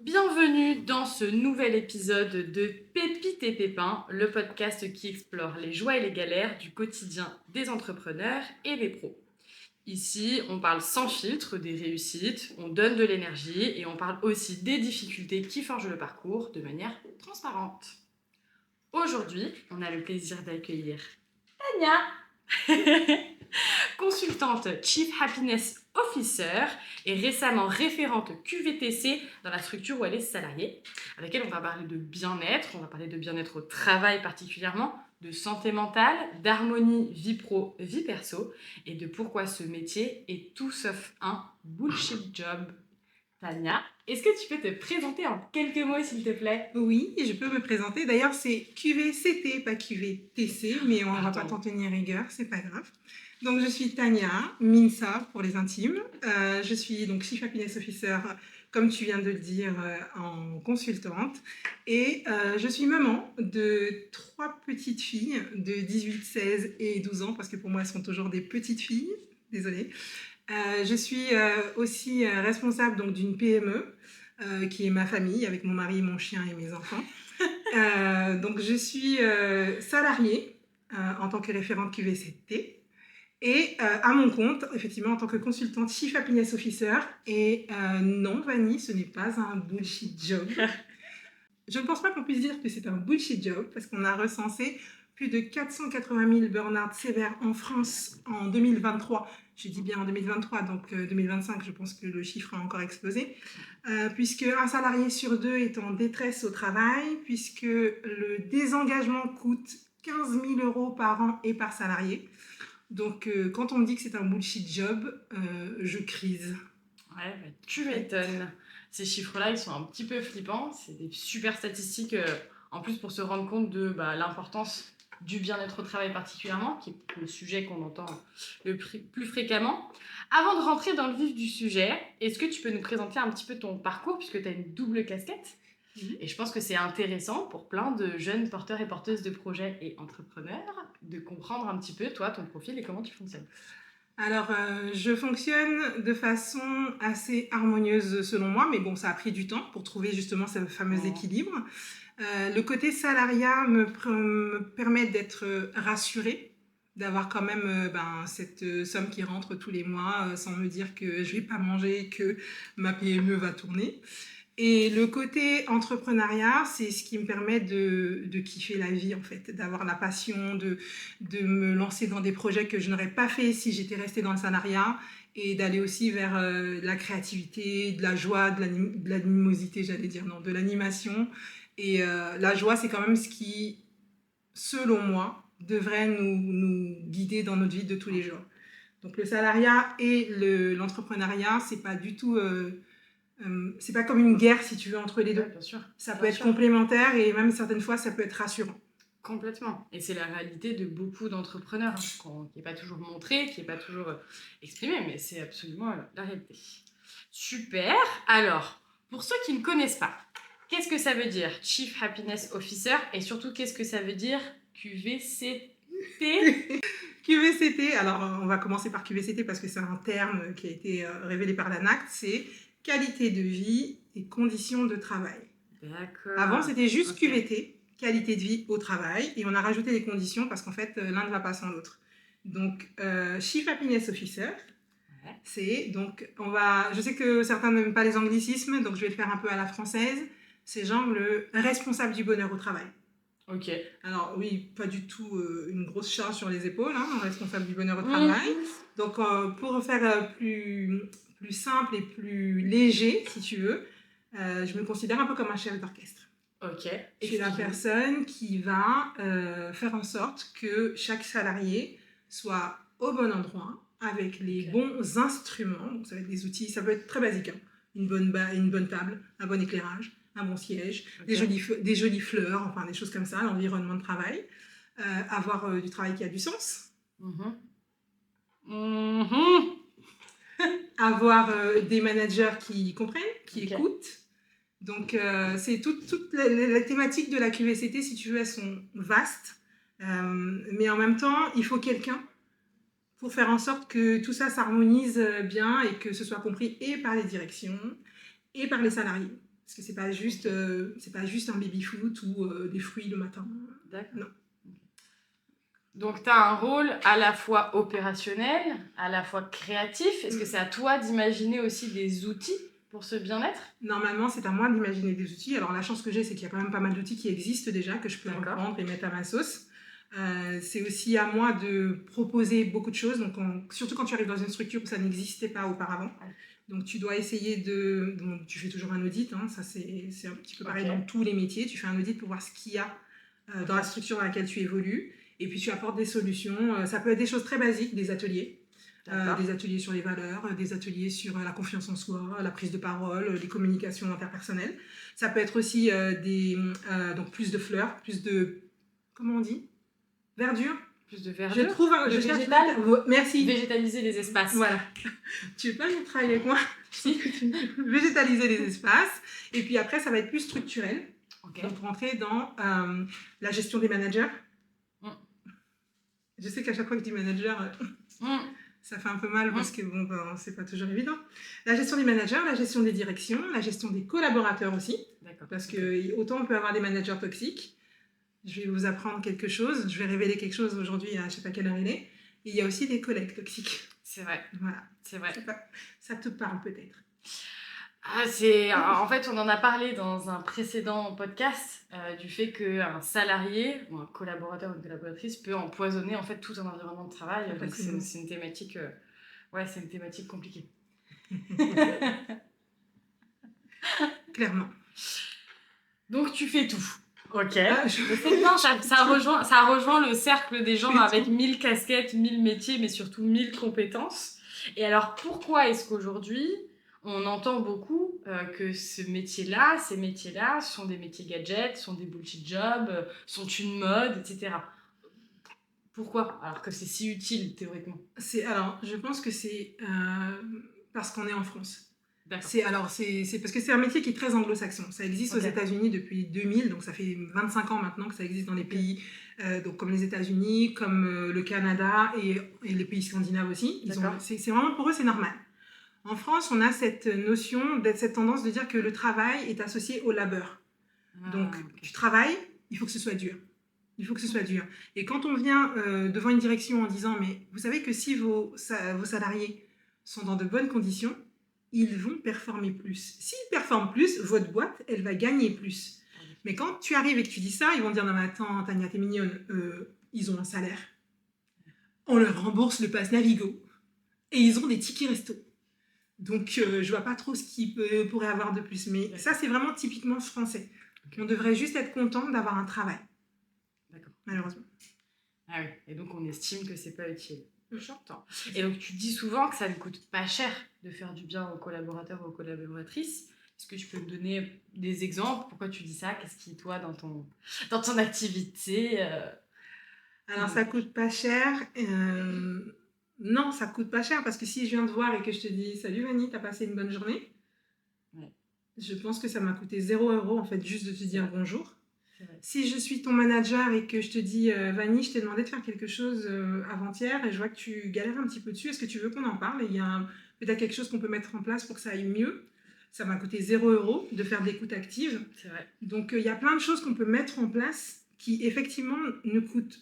Bienvenue dans ce nouvel épisode de Pépites et Pépins, le podcast qui explore les joies et les galères du quotidien des entrepreneurs et des pros. Ici, on parle sans filtre des réussites, on donne de l'énergie et on parle aussi des difficultés qui forgent le parcours de manière transparente. Aujourd'hui, on a le plaisir d'accueillir Tania, consultante Chief Happiness Officer et récemment référente QVTC dans la structure où elle est salariée, avec elle on va parler de bien-être, on va parler de bien-être au travail particulièrement, de santé mentale, d'harmonie vie pro, vie perso et de pourquoi ce métier est tout sauf un bullshit job. Tania, est-ce que tu peux te présenter en quelques mots s'il te plaît? Oui, je peux me présenter. D'ailleurs, c'est QVCT, pas QVTC, mais on ne va pas Pardon. t'en tenir rigueur, c'est pas grave. Donc, je suis Tania, Minsa pour les intimes. Je suis donc Chief Happiness Officer, comme tu viens de le dire, en consultante. Et je suis maman de 3 petites filles de 18, 16 et 12 ans, parce que pour moi, elles sont toujours des petites filles. Désolée. Je suis aussi responsable donc, d'une PME. Qui est ma famille, avec mon mari, mon chien et mes enfants. Donc, je suis salariée en tant que référente QVCT et à mon compte, effectivement, en tant que consultante Chief Happiness Officer. Et non, Vanny, ce n'est pas un bullshit job. Je ne pense pas qu'on puisse dire que c'est un bullshit job parce qu'on a recensé plus de 480 000 burn-out sévères en France en 2023. Je dis bien en 2023, donc 2025, je pense que le chiffre a encore explosé. Puisque un salarié sur 2 est en détresse au travail, puisque le désengagement coûte 15 000 euros par an et par salarié. Donc, quand on me dit que c'est un bullshit job, je crise. Ouais, bah, tu m'étonnes. Ces chiffres-là, ils sont un petit peu flippants. C'est des super statistiques, en plus pour se rendre compte de l'importance du bien-être au travail particulièrement, qui est le sujet qu'on entend le plus fréquemment. Avant de rentrer dans le vif du sujet, est-ce que tu peux nous présenter un petit peu ton parcours, puisque tu as une double casquette? Et je pense que c'est intéressant pour plein de jeunes porteurs et porteuses de projets et entrepreneurs de comprendre un petit peu, toi, ton profil et comment tu fonctionnes. Alors, je fonctionne de façon assez harmonieuse selon moi, mais bon, ça a pris du temps pour trouver justement ce fameux équilibre. Le côté salariat me permet d'être rassurée, d'avoir quand même cette somme qui rentre tous les mois sans me dire que je ne vais pas manger, que ma PME va tourner. Et le côté entrepreneuriat, c'est ce qui me permet de kiffer la vie, en fait, d'avoir la passion, de me lancer dans des projets que je n'aurais pas fait si j'étais restée dans le salariat et d'aller aussi vers la créativité, de la joie, de l'animosité, j'allais dire, non, de l'animation. Et la joie, c'est quand même ce qui, selon moi, devrait nous guider dans notre vie de tous les jours. Donc le salariat et l'entrepreneuriat, c'est pas du tout... c'est pas comme une guerre, si tu veux, entre les deux. Ouais, bien sûr. Ça peut être complémentaire et même certaines fois, ça peut être rassurant. Complètement. Et c'est la réalité de beaucoup d'entrepreneurs, qui n'est pas toujours montrée, qui n'est pas toujours exprimée, mais c'est absolument la réalité. Super. Alors, pour ceux qui ne connaissent pas, qu'est-ce que ça veut dire Chief Happiness Officer et surtout, qu'est-ce que ça veut dire QVCT? QVCT, alors on va commencer par QVCT parce que c'est un terme qui a été révélé par l'ANACT, c'est qualité de vie et conditions de travail. D'accord. Avant, c'était juste QVT, qualité de vie au travail, et on a rajouté des conditions parce qu'en fait, l'un ne va pas sans l'autre. Donc, Chief Happiness Officer, c'est donc, je sais que certains n'aiment pas les anglicismes, donc je vais le faire un peu à la française, c'est genre le responsable du bonheur au travail. Ok. Alors oui, pas du tout une grosse charge sur les épaules, hein, responsable du bonheur au travail. Donc pour faire plus simple et plus léger, si tu veux, je me considère un peu comme un chef d'orchestre. Ok. Je suis la personne qui va faire en sorte que chaque salarié soit au bon endroit, avec les bons instruments. Donc ça va être des outils, ça peut être très basique, hein. Une bonne table, un bon éclairage, un bon siège, des jolies fleurs, enfin des choses comme ça, l'environnement de travail. Avoir du travail qui a du sens. Avoir des managers qui comprennent, qui écoutent. Donc, c'est toutes les thématiques de la QVCT, si tu veux, elles sont vastes. Mais en même temps, il faut quelqu'un pour faire en sorte que tout ça s'harmonise bien et que ce soit compris et par les directions et par les salariés. Parce que c'est pas juste un baby-foot ou des fruits le matin. D'accord. Non. Donc, tu as un rôle à la fois opérationnel, à la fois créatif. Est-ce que c'est à toi d'imaginer aussi des outils pour ce bien-être? Normalement, c'est à moi d'imaginer des outils. Alors, la chance que j'ai, c'est qu'il y a quand même pas mal d'outils qui existent déjà, que je peux D'accord. reprendre et mettre à ma sauce. C'est aussi à moi de proposer beaucoup de choses. Donc, surtout quand tu arrives dans une structure où ça n'existait pas auparavant. Donc, tu dois essayer de... Donc, tu fais toujours un audit. Hein, ça, c'est un petit peu pareil Ok. dans tous les métiers. Tu fais un audit pour voir ce qu'il y a dans la structure dans laquelle tu évolues. Et puis, tu apportes des solutions. Ça peut être des choses très basiques, des ateliers. Des ateliers sur les valeurs, des ateliers sur la confiance en soi, la prise de parole, les communications interpersonnelles. Ça peut être aussi donc plus de fleurs, plus de... Comment on dit? Verdure. Plus de verdure. Je trouve un... De végétal. Merci. Végétaliser les espaces. Voilà. Tu veux pas venir travailler avec moi? Si. Végétaliser les espaces. Et puis après, ça va être plus structurel. Ok. Donc, rentrer dans la gestion des managers. Je sais qu'à chaque fois que je dis manager, ça fait un peu mal parce que bon, ben, c'est pas toujours évident. La gestion des managers, la gestion des directions, la gestion des collaborateurs aussi. D'accord. Parce que autant on peut avoir des managers toxiques. Je vais vous apprendre quelque chose. Je vais révéler quelque chose aujourd'hui à je sais pas quelle heure il est. Et il y a aussi des collègues toxiques. C'est vrai. Voilà. C'est vrai. Ça te parle peut-être. En fait, on en a parlé dans un précédent podcast du fait qu'un salarié ou un collaborateur ou une collaboratrice peut empoisonner en fait tout un environnement de travail. Donc c'est une thématique, c'est une thématique compliquée. Clairement. Donc tu fais tout. Ok. C'est bien, ça rejoint le cercle des gens avec 1000 casquettes, 1000 métiers, mais surtout 1000 compétences. Et alors pourquoi est-ce qu'aujourd'hui on entend beaucoup que ces métiers-là sont des métiers gadgets, sont des bullshit jobs, sont une mode, etc. Pourquoi? Alors que c'est si utile, théoriquement. Alors, je pense que c'est parce qu'on est en France. D'accord. C'est parce que c'est un métier qui est très anglo-saxon. Ça existe aux États-Unis depuis 2000, donc ça fait 25 ans maintenant que ça existe dans les pays donc comme les États-Unis, comme le Canada et les pays scandinaves aussi. C'est vraiment, pour eux, c'est normal. En France, on a cette notion, cette tendance de dire que le travail est associé au labeur. Donc, tu travailles, il faut que ce soit dur. Il faut que ce soit dur. Et quand on vient devant une direction en disant, mais vous savez que si vos salariés sont dans de bonnes conditions, ils vont performer plus. S'ils performent plus, votre boîte, elle va gagner plus. Mais quand tu arrives et que tu dis ça, ils vont dire, non mais attends, Tania, t'es mignonne, ils ont un salaire. On leur rembourse le pass Navigo. Et ils ont des tickets resto. Donc, je vois pas trop ce qu'ils pourraient avoir de plus. Mais ça, c'est vraiment typiquement français. On devrait juste être content d'avoir un travail. D'accord. Malheureusement. Ah oui, et donc on estime que c'est pas utile. J'entends. Et donc tu dis souvent que ça ne coûte pas cher de faire du bien aux collaborateurs ou aux collaboratrices. Est-ce que tu peux me donner des exemples? Pourquoi tu dis ça? Qu'est-ce qui, toi, dans ton activité Alors, ça coûte pas cher. Non, ça coûte pas cher parce que si je viens te voir et que je te dis « Salut Vanny, t'as passé une bonne journée ?» Je pense que ça m'a coûté 0 € en fait, juste de te dire bonjour. Si je suis ton manager et que je te dis « Vanny, je t'ai demandé de faire quelque chose avant-hier et je vois que tu galères un petit peu dessus, est-ce que tu veux qu'on en parle? Et il y a peut-être quelque chose qu'on peut mettre en place pour que ça aille mieux. » Ça m'a coûté 0 € de faire d'écoute active. C'est vrai. Donc, il y a plein de choses qu'on peut mettre en place qui, effectivement, ne coûtent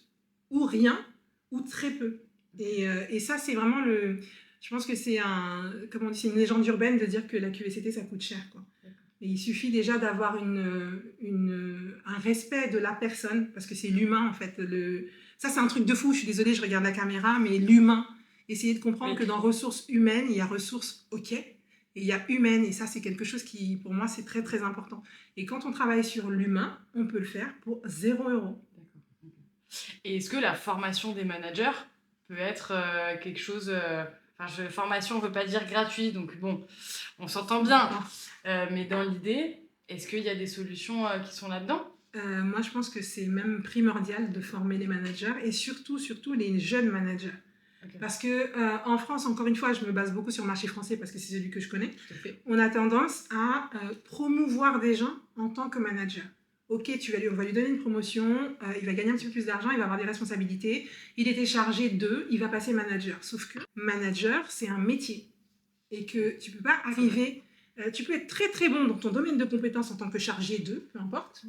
ou rien ou très peu. Et ça, c'est vraiment le... Je pense que c'est c'est une légende urbaine de dire que la QVCT, ça coûte cher, quoi. Et il suffit déjà d'avoir un respect de la personne, parce que c'est l'humain, en fait. Ça, c'est un truc de fou. Je suis désolée, je regarde la caméra, mais l'humain. Essayez de comprendre que dans ressources humaines, il y a ressources, ok, et il y a humaine. Et ça, c'est quelque chose qui, pour moi, c'est très, très important. Et quand on travaille sur l'humain, on peut le faire pour 0 €. D'accord. Et est-ce que la formation des managers peut être quelque chose... formation ne veut pas dire gratuit, donc bon, on s'entend bien. Mais dans l'idée, est-ce qu'il y a des solutions qui sont là-dedans? Moi, je pense que c'est même primordial de former les managers et surtout les jeunes managers. Okay. Parce qu'en France, encore une fois, je me base beaucoup sur le marché français parce que c'est celui que je connais. On a tendance à promouvoir des gens en tant que manager. Ok, on va lui donner une promotion, il va gagner un petit peu plus d'argent, il va avoir des responsabilités, il était chargé il va passer manager. Sauf que manager, c'est un métier et que tu ne peux pas arriver Tu peux être très très bon dans ton domaine de compétences en tant que chargé de, peu importe,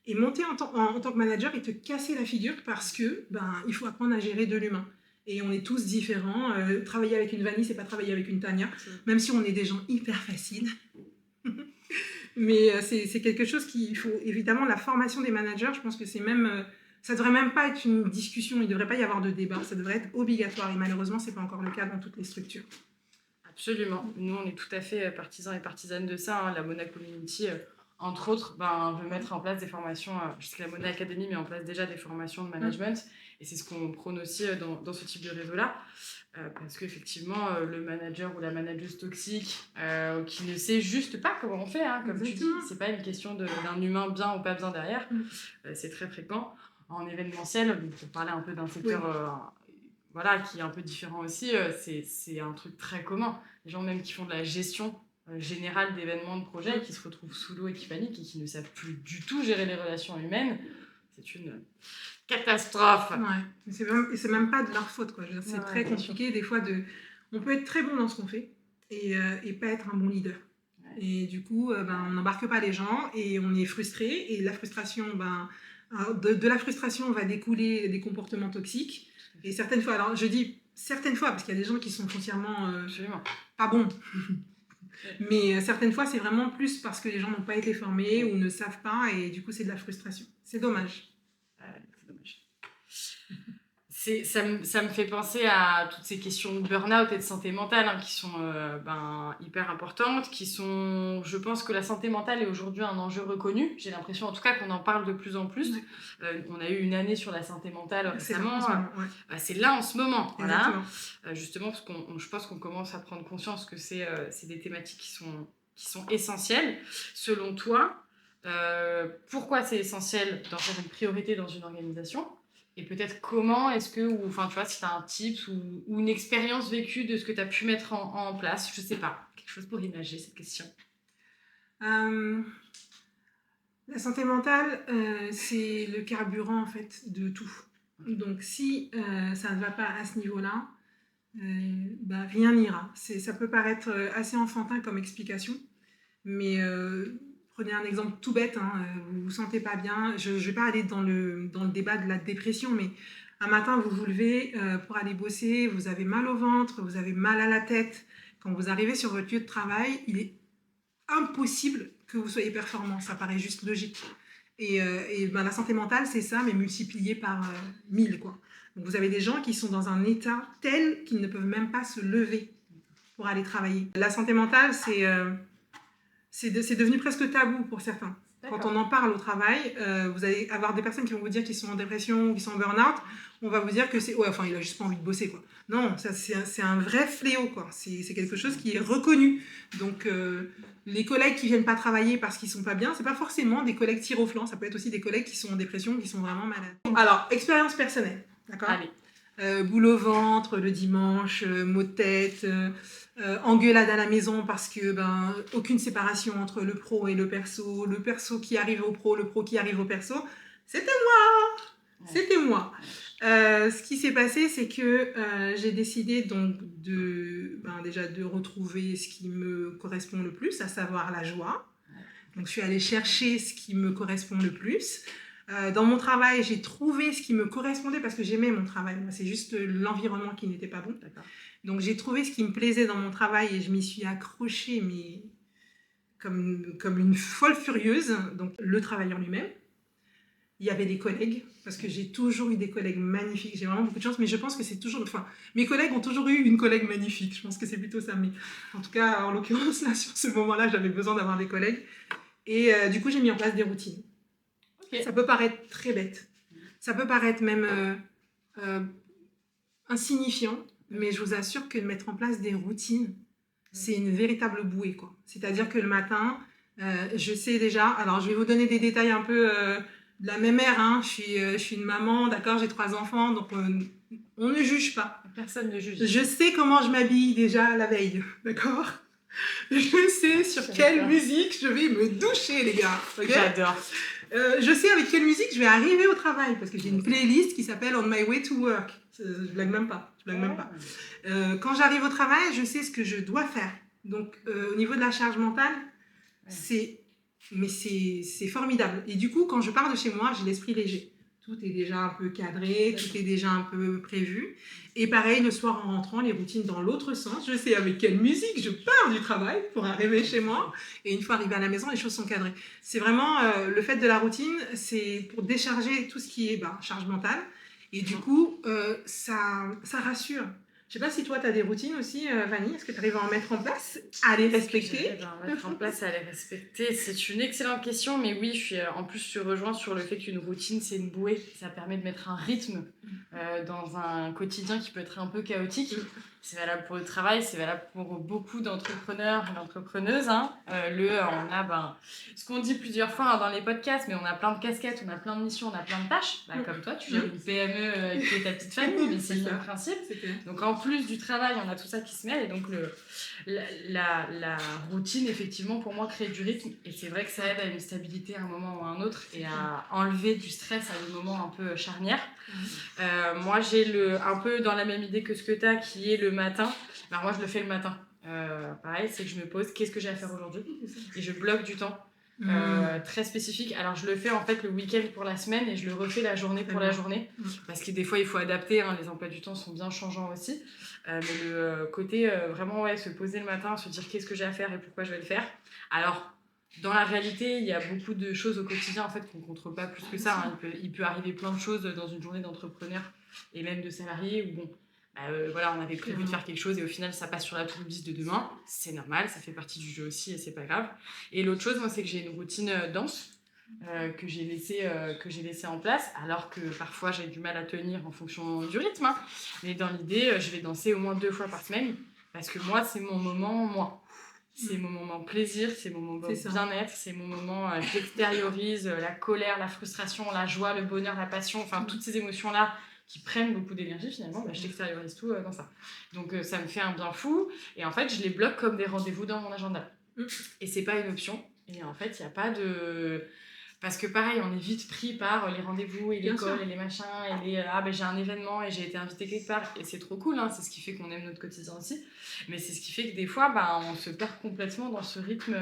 et monter en tant que manager et te casser la figure parce que il faut apprendre à gérer de l'humain. Et on est tous différents. Travailler avec une Vanny, c'est pas travailler avec une Tania, même si on est des gens hyper faciles. Mais c'est quelque chose qu'il faut, évidemment, la formation des managers, je pense que c'est même, ça devrait même pas être une discussion, il devrait pas y avoir de débat, ça devrait être obligatoire et malheureusement, c'est pas encore le cas dans toutes les structures. Absolument. Nous, on est tout à fait partisans et partisanes de ça. La Mona Community, entre autres, veut mettre en place des formations, je sais que la Mona Academy met en place déjà des formations de management, et c'est ce qu'on prône aussi dans ce type de réseau-là. Parce qu'effectivement, le manager ou la manageuse toxique qui ne sait juste pas comment on fait, comme tu dis, c'est pas une question d'un humain bien ou pas bien derrière, c'est très fréquent. En événementiel, pour parler un peu d'un secteur qui est un peu différent aussi, c'est un truc très commun. Les gens même qui font de la gestion générale d'événements, de projets, qui se retrouvent sous l'eau et qui paniquent et qui ne savent plus du tout gérer les relations humaines, c'est une catastrophe. Ouais, c'est même pas de leur faute, quoi. C'est très compliqué des fois on peut être très bon dans ce qu'on fait et pas être un bon leader. Ouais. Et du coup, on n'embarque pas les gens et on est frustré, et la frustration, de la frustration va découler des comportements toxiques. Et certaines fois, alors je dis certaines fois parce qu'il y a des gens qui sont foncièrement pas bons. Mais certaines fois, c'est vraiment plus parce que les gens n'ont pas été formés ou ne savent pas, et du coup, c'est de la frustration. C'est dommage. C'est dommage. Ça me fait penser à toutes ces questions de burn-out et de santé mentale qui sont hyper importantes, qui sont, je pense que la santé mentale est aujourd'hui un enjeu reconnu. J'ai l'impression en tout cas qu'on en parle de plus en plus. On a eu une année sur la santé mentale récemment. C'est là en ce moment. Voilà. Justement parce que je pense qu'on commence à prendre conscience que c'est des thématiques qui sont essentielles. Selon toi, pourquoi c'est essentiel d'en faire une priorité dans une organisation ? Et peut-être comment est-ce que, tu vois, si tu as un tips ou une expérience vécue de ce que tu as pu mettre en place, je sais pas, quelque chose pour imager cette question. La santé mentale, c'est le carburant en fait de tout. Donc si ça ne va pas à ce niveau-là, rien n'ira. Ça peut paraître assez enfantin comme explication, mais prenez un exemple tout bête, vous vous sentez pas bien. Je vais pas aller dans le débat de la dépression, mais un matin vous vous levez pour aller bosser, vous avez mal au ventre, vous avez mal à la tête. Quand vous arrivez sur votre lieu de travail, il est impossible que vous soyez performant, ça paraît juste logique. Et la santé mentale, c'est ça, mais multiplié par 1000, quoi. Donc vous avez des gens qui sont dans un état tel qu'ils ne peuvent même pas se lever pour aller travailler. La santé mentale, c'est devenu presque tabou pour certains. D'accord. Quand on en parle au travail, vous allez avoir des personnes qui vont vous dire qu'ils sont en dépression ou qu'ils sont en burn-out. On va vous dire que il a juste pas envie de bosser, quoi. Non, ça, c'est un vrai fléau, quoi. C'est quelque chose qui est reconnu. Donc, les collègues qui viennent pas travailler parce qu'ils sont pas bien, c'est pas forcément des collègues tir au flanc. Ça peut être aussi des collègues qui sont en dépression, qui sont vraiment malades. Alors, expérience personnelle, d'accord ? Allez. Boule au ventre le dimanche, maux de tête, engueulade à la maison parce que aucune séparation entre le pro et le perso qui arrive au pro, le pro qui arrive au perso. C'était moi. Ce qui s'est passé, c'est que j'ai décidé donc déjà de retrouver ce qui me correspond le plus, à savoir la joie. Donc je suis allée chercher ce qui me correspond le plus. Dans mon travail, j'ai trouvé ce qui me correspondait parce que j'aimais mon travail. Moi, c'est juste l'environnement qui n'était pas bon. D'accord. Donc, j'ai trouvé ce qui me plaisait dans mon travail et je m'y suis accrochée, mais comme une folle furieuse. Donc, le travail en lui-même. Il y avait des collègues, parce que j'ai toujours eu des collègues magnifiques. J'ai vraiment beaucoup de chance, mais je pense que c'est toujours... Enfin, mes collègues ont toujours eu une collègue magnifique. Je pense que c'est plutôt ça. Mais en tout cas, en l'occurrence, là, sur ce moment-là, j'avais besoin d'avoir des collègues. Et du coup, j'ai mis en place des routines. Ça peut paraître très bête. Ça peut paraître même insignifiant, mais je vous assure que de mettre en place des routines, c'est une véritable bouée, quoi. C'est-à-dire que le matin, je sais déjà... Alors, je vais vous donner des détails un peu de la même ère. Je suis une maman, d'accord, j'ai 3 enfants, donc on ne juge pas. Personne ne juge. Je sais comment je m'habille déjà la veille, d'accord ? Je sais sur quelle musique je vais me doucher, les gars. Okay ? J'adore. Je sais avec quelle musique je vais arriver au travail parce que j'ai une playlist qui s'appelle On My Way to Work. Je blague même pas. Quand j'arrive au travail, je sais ce que je dois faire. Donc, au niveau de la charge mentale, c'est formidable. Et du coup, quand je pars de chez moi, j'ai l'esprit léger. Tout est déjà un peu cadré, tout est déjà un peu prévu. Et pareil, le soir en rentrant, les routines dans l'autre sens. Je sais avec quelle musique je pars du travail pour arriver chez moi. Et une fois arrivé à la maison, les choses sont cadrées. C'est vraiment le fait de la routine, c'est pour décharger tout ce qui est charge mentale. Et du coup, ça rassure. Je ne sais pas si toi, tu as des routines aussi, Vanny. Est-ce que tu arrives à en mettre en place, à les respecter? À mettre en place, à les respecter. C'est une excellente question, mais oui, je rejoins sur le fait qu'une routine, c'est une bouée. Ça permet de mettre un rythme dans un quotidien qui peut être un peu chaotique. C'est valable pour le travail, c'est valable pour beaucoup d'entrepreneurs et d'entrepreneuses. Hein. On a ce qu'on dit plusieurs fois dans les podcasts, mais on a plein de casquettes, on a plein de missions, on a plein de tâches. Comme toi, tu gères une PME qui est ta petite famille, mais c'est le même principe. Donc en plus du travail, on a tout ça qui se mêle. Et donc la routine, effectivement, pour moi, crée du rythme. Et c'est vrai que ça aide à une stabilité à un moment ou à un autre et à enlever du stress à des moments un peu charnières. Moi, j'ai un peu dans la même idée que ce que tu as, qui est le matin. Alors moi, je le fais le matin. Pareil, c'est que je me pose, qu'est-ce que j'ai à faire aujourd'hui? Et je bloque du temps. Très spécifique. Alors je le fais en fait le week-end pour la semaine et je le refais la journée pour la journée parce que des fois il faut adapter, hein, les emplois du temps sont bien changeants aussi, mais le côté vraiment se poser le matin, se dire qu'est-ce que j'ai à faire et pourquoi je vais le faire. Alors dans la réalité il y a beaucoup de choses au quotidien en fait qu'on ne contrôle pas plus que ça, hein. Il peut arriver plein de choses dans une journée d'entrepreneur et même de salarié où on avait prévu de faire quelque chose et au final ça passe sur la to-do list de demain, c'est normal, ça fait partie du jeu aussi et c'est pas grave. Et l'autre chose, moi, c'est que j'ai une routine danse que j'ai laissée en place, alors que parfois j'ai du mal à tenir en fonction du rythme, hein. Mais dans l'idée, je vais danser au moins 2 fois par semaine parce que moi c'est mon moment, c'est mon moment plaisir, c'est mon moment bien-être, c'est mon moment j'extériorise la colère, la frustration, la joie, le bonheur, la passion, enfin toutes ces émotions là qui prennent beaucoup d'énergie finalement, je t'extériorise tout dans ça. Donc ça me fait un bien fou et en fait je les bloque comme des rendez-vous dans mon agenda. Et c'est pas une option. Et en fait il n'y a pas de... Parce que pareil, on est vite pris par les rendez-vous et l'école et les machins et les j'ai un événement et j'ai été invitée quelque part et c'est trop cool, hein, c'est ce qui fait qu'on aime notre quotidien aussi. Mais c'est ce qui fait que des fois, on se perd complètement dans ce rythme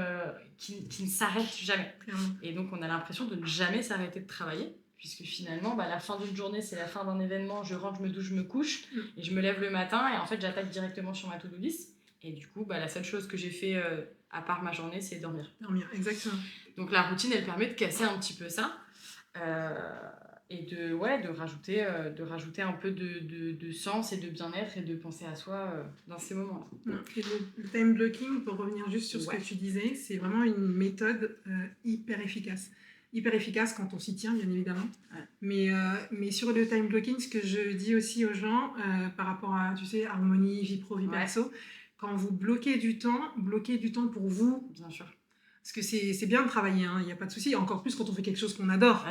qui ne s'arrête jamais. Et donc on a l'impression de ne jamais s'arrêter de travailler. Puisque finalement, la fin d'une journée, c'est la fin d'un événement, je rentre, je me douche, je me couche, et je me lève le matin, et en fait, j'attaque directement sur ma to-do list. Et du coup, la seule chose que j'ai fait à part ma journée, c'est dormir. Dormir, exactement. Donc la routine, elle permet de casser un petit peu ça, et de rajouter un peu de sens et de bien-être, et de penser à soi dans ces moments-là. Et le time blocking, pour revenir juste sur ce que tu disais, c'est vraiment une méthode hyper efficace. Hyper efficace quand on s'y tient, bien évidemment. Mais sur le time blocking, ce que je dis aussi aux gens par rapport à, harmonie, vie pro, vie perso, quand vous bloquez du temps pour vous. Bien sûr. Parce que c'est bien de travailler, il n'y a pas de souci. Encore plus quand on fait quelque chose qu'on adore.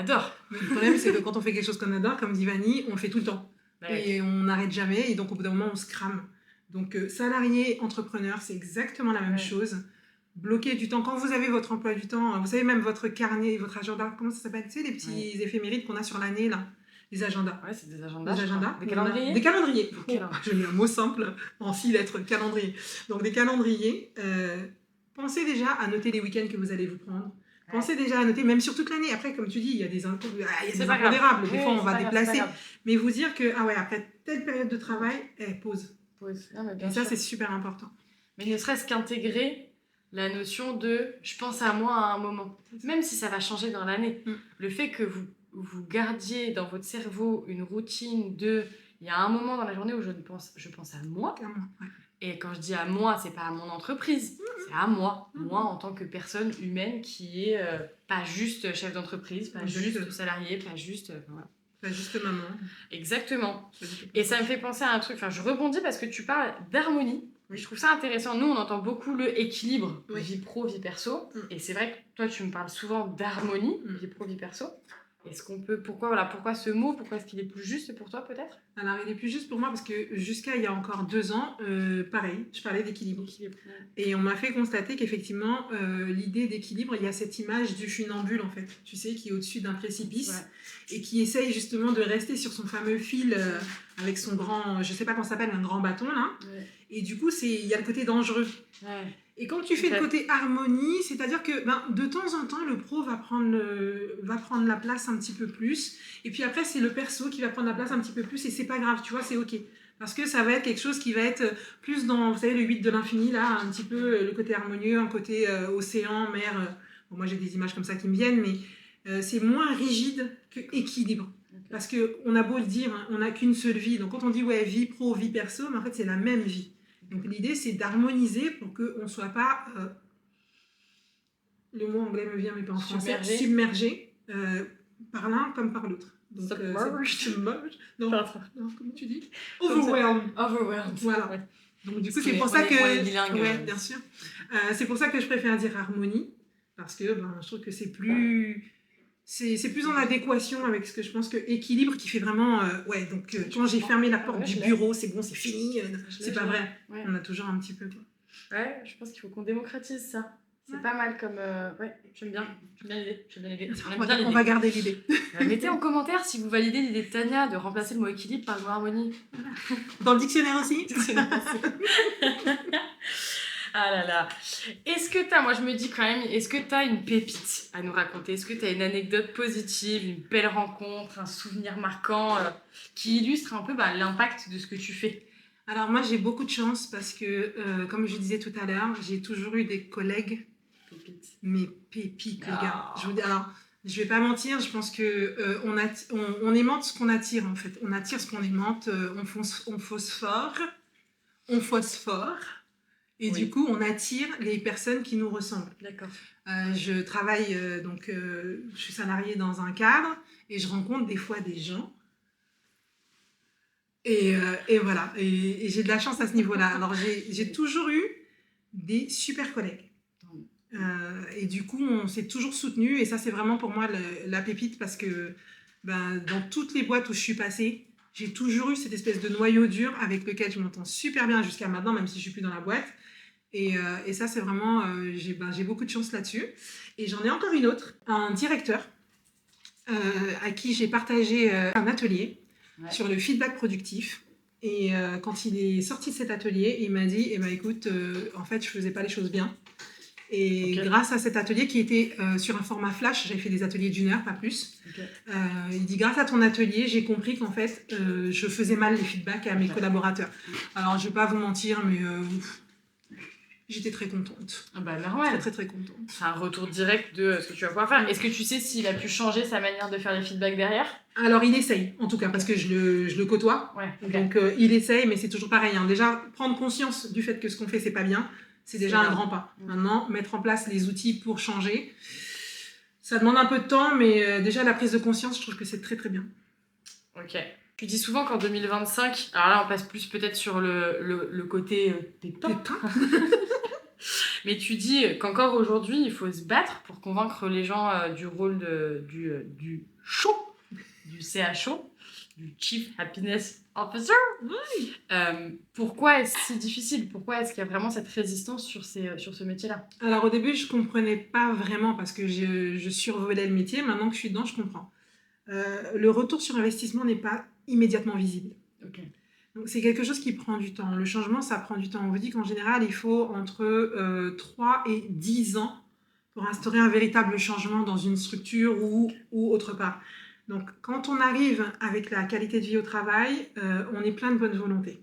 Mais le problème, c'est que quand on fait quelque chose qu'on adore, comme dit Vanny, on le fait tout le temps. Et on n'arrête jamais. Et donc, au bout d'un moment, on se crame. Donc, salarié, entrepreneur, c'est exactement la même chose. Bloquer du temps. Quand vous avez votre emploi du temps, vous savez, même votre carnet, votre agenda, comment ça s'appelle? Tu sais, les petits éphémérides qu'on a sur l'année, là. Les agendas. Ouais, c'est des agendas. Des calendriers. Des calendriers. Je mets un mot simple en 6 lettres, calendrier. Donc, des calendriers. Pensez déjà à noter les week-ends que vous allez vous prendre. Pensez déjà à noter, même sur toute l'année. Après, comme tu dis, il y a des impondérables. Des fois, on va déplacer. Mais vous dire que, après telle période de travail, pause. Et ça, c'est super important. Mais ne serait-ce qu'intégrer la notion de « je pense à moi à un moment ». Même si ça va changer dans l'année. Le fait que vous gardiez dans votre cerveau une routine de « il y a un moment dans la journée où je pense à moi ». Et quand je dis à moi, c'est pas à mon entreprise, c'est à moi. Moi, en tant que personne humaine qui est pas juste chef d'entreprise, pas juste salarié, pas juste... Pas juste maman. Exactement. Et ça me fait penser à un truc, je rebondis parce que tu parles d'harmonie. Je trouve ça intéressant. Nous, on entend beaucoup le équilibre, vie pro, vie perso. Et c'est vrai que toi, tu me parles souvent d'harmonie, vie pro, vie perso. Est-ce qu'on peut... Pourquoi ce mot? Pourquoi est-ce qu'il est plus juste pour toi, peut-être? Alors, il est plus juste pour moi parce que jusqu'à il y a encore 2 ans, pareil, je parlais d'équilibre. Et on m'a fait constater qu'effectivement, l'idée d'équilibre, il y a cette image du funambule, en fait, tu sais, qui est au-dessus d'un précipice et qui essaye justement de rester sur son fameux fil avec son grand, je sais pas comment ça s'appelle, un grand bâton, là. Et du coup, il y a le côté dangereux. Et quand tu fais le côté harmonie, c'est-à-dire que de temps en temps, le pro va prendre la place un petit peu plus. Et puis après, c'est le perso qui va prendre la place un petit peu plus. Et c'est pas grave, tu vois, c'est OK. Parce que ça va être quelque chose qui va être plus dans, vous savez, le 8 de l'infini, là, un petit peu le côté harmonieux, un côté océan, mer. Bon, moi, j'ai des images comme ça qui me viennent, mais c'est moins rigide que équilibre. Parce qu'on a beau le dire, hein, on n'a qu'une seule vie. Donc quand on dit ouais, vie pro, vie perso, mais en fait, c'est la même vie. Donc l'idée, c'est d'harmoniser pour qu'on ne soit pas, le mot anglais me vient, mais pas en français, submergé par l'un comme par l'autre. Donc, submerge. Non, comment tu dis? Overwhelmed. Voilà. Ouais. Donc du coup, c'est pour ça que... Ouais, bien sûr. C'est pour ça que je préfère dire harmonie, parce que je trouve que c'est plus... C'est plus en adéquation avec ce que je pense que équilibre qui fait vraiment ouais, donc quand j'ai fermé la porte du bureau, c'est bon, c'est fini, c'est pas vrai. Ouais. On a toujours un petit peu quoi. Ouais, je pense qu'il faut qu'on démocratise ça. C'est pas mal comme ouais, j'aime bien l'idée. On va garder l'idée. Mettez en commentaire si vous validez l'idée de Tania de remplacer le mot équilibre par le mot harmonie. Dans le dictionnaire aussi. Ah là là. Est-ce que t'as, moi je me dis quand même, est-ce que t'as une pépite à nous raconter? Est-ce que t'as une anecdote positive, une belle rencontre, un souvenir marquant qui illustre un peu l'impact de ce que tu fais? Alors moi j'ai beaucoup de chance parce que, comme je disais tout à l'heure, j'ai toujours eu des collègues. Pépites. Mais pépites, les gars. Je vous dis, alors, je vais pas mentir, je pense que on aimante ce qu'on attire en fait. On attire ce qu'on aimante, on phosphore. Et oui. Du coup, on attire les personnes qui nous ressemblent. D'accord. Je travaille, je suis salariée dans un cadre et je rencontre des fois des gens. Et voilà. Et j'ai de la chance à ce niveau-là. Alors, j'ai toujours eu des super collègues. Et du coup, on s'est toujours soutenus. Et ça, c'est vraiment pour moi la pépite parce que dans toutes les boîtes où je suis passée, j'ai toujours eu cette espèce de noyau dur avec lequel je m'entends super bien jusqu'à maintenant, même si je ne suis plus dans la boîte. Et ça, c'est vraiment... j'ai beaucoup de chance là-dessus. Et j'en ai encore une autre, un directeur à qui j'ai partagé un atelier sur le feedback productif. Et quand il est sorti de cet atelier, il m'a dit, écoute, en fait, je ne faisais pas les choses bien. Et grâce à cet atelier qui était sur un format flash, j'avais fait des ateliers d'1 heure, pas plus. Il dit, grâce à ton atelier, j'ai compris qu'en fait, je faisais mal les feedbacks à mes collaborateurs. Alors, je ne vais pas vous mentir, mais j'étais très contente. Ah bah, normal. Très, très, très contente. C'est un retour direct de ce que tu vas pouvoir faire. Est-ce que tu sais s'il a pu changer sa manière de faire les feedbacks derrière? Alors, il essaye, en tout cas, parce que je le côtoie. Donc, il essaye, mais c'est toujours pareil. Hein. Déjà, prendre conscience du fait que ce qu'on fait, c'est pas bien. C'est déjà un grand pas. Maintenant, mettre en place les outils pour changer, ça demande un peu de temps, mais déjà la prise de conscience, je trouve que c'est très très bien. Ok. Tu dis souvent qu'en 2025, alors là on passe plus peut-être sur le côté pétain. Mais tu dis qu'encore aujourd'hui, il faut se battre pour convaincre les gens du rôle du CHO, du CHO, du Chief Happiness Officer. Oui. Pourquoi est-ce si difficile? Pourquoi est-ce qu'il y a vraiment cette résistance sur ce métier-là? Alors au début, je ne comprenais pas vraiment parce que je survolais le métier. Maintenant que je suis dedans, je comprends. Le retour sur investissement n'est pas immédiatement visible. Okay. Donc, c'est quelque chose qui prend du temps. Le changement, ça prend du temps. On vous dit qu'en général, il faut entre 3 et 10 ans pour instaurer un véritable changement dans une structure ou autre part. Donc, quand on arrive avec la qualité de vie au travail, on est plein de bonne volonté.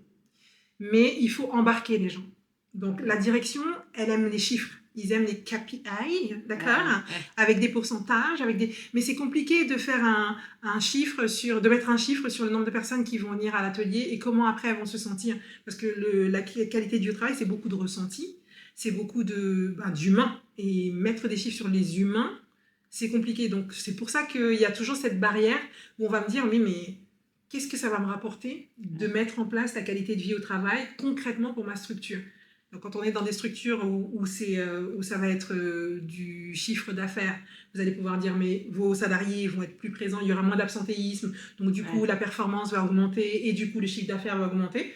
Mais il faut embarquer les gens. Donc, la direction, elle aime les chiffres. Ils aiment les KPI, d'accord, avec des pourcentages, mais c'est compliqué de faire de mettre un chiffre sur le nombre de personnes qui vont venir à l'atelier et comment après elles vont se sentir. Parce que la qualité du travail, c'est beaucoup de ressenti, c'est beaucoup d'humains. Et mettre des chiffres sur les humains, c'est compliqué. Donc, c'est pour ça qu'il y a toujours cette barrière où on va me dire, oui, mais qu'est-ce que ça va me rapporter de mettre en place la qualité de vie au travail concrètement pour ma structure? Donc, quand on est dans des structures où ça va être du chiffre d'affaires, vous allez pouvoir dire, mais vos salariés vont être plus présents, il y aura moins d'absentéisme, donc du coup, la performance va augmenter et du coup, le chiffre d'affaires va augmenter.